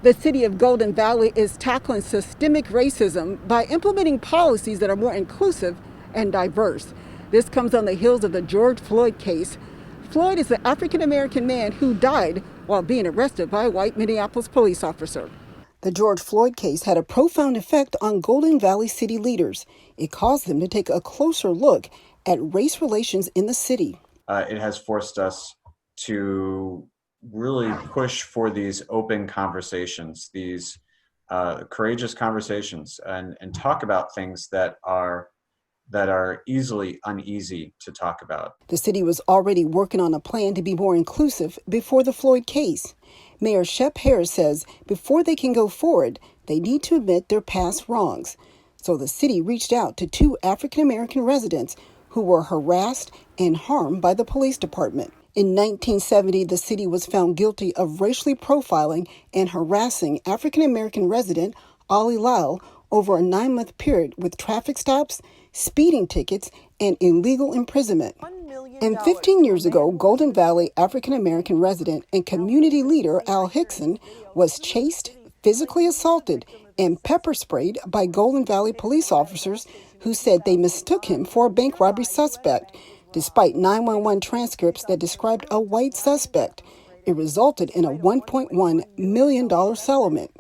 The city of Golden Valley is tackling systemic racism by implementing policies that are more inclusive and diverse. This comes on the heels of the George Floyd case. Floyd is the African-American man who died while being arrested by a white Minneapolis police officer. The George Floyd case had a profound effect on Golden Valley city leaders. It caused them to take a closer look at race relations in the city. It has forced us to really push for these open conversations, these courageous conversations, and talk about things that are easily uneasy to talk about. The city was already working on a plan to be more inclusive before the Floyd case. Mayor Shep Harris says before they can go forward, they need to admit their past wrongs. So the city reached out to 2 African-American residents who were harassed and harmed by the police department. In 1970, the city was found guilty of racially profiling and harassing African-American resident Ollie Lyle over a 9-month period with traffic stops, speeding tickets, and illegal imprisonment. And 15 years ago, Golden Valley African-American resident and community leader Al Hickson was chased, physically assaulted, and pepper sprayed by Golden Valley police officers who said they mistook him for a bank robbery suspect, despite 911 transcripts that described a white suspect. It resulted in a $1.1 million settlement.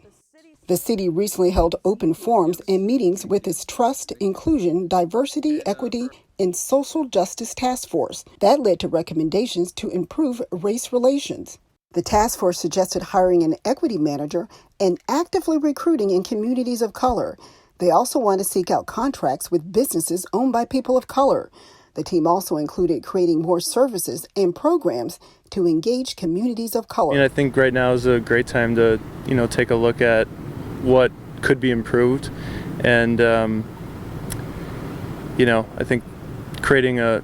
The city recently held open forums and meetings with its Trust, Inclusion, Diversity, Equity, and Social Justice Task Force. That led to recommendations to improve race relations. The task force suggested hiring an equity manager and actively recruiting in communities of color. They also want to seek out contracts with businesses owned by people of color. The team also included creating more services and programs to engage communities of color. And I think right now is a great time to, take a look at what could be improved. And, I think creating a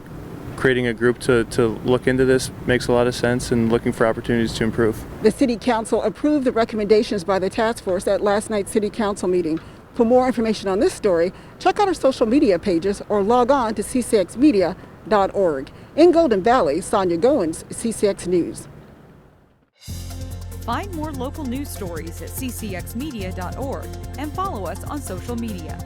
group to look into this makes a lot of sense, and looking for opportunities to improve. The City Council approved the recommendations by the task force at last night's City Council meeting. For more information on this story, check out our social media pages or log on to ccxmedia.org. In Golden Valley, Sonia Goins, CCX News. Find more local news stories at ccxmedia.org and follow us on social media.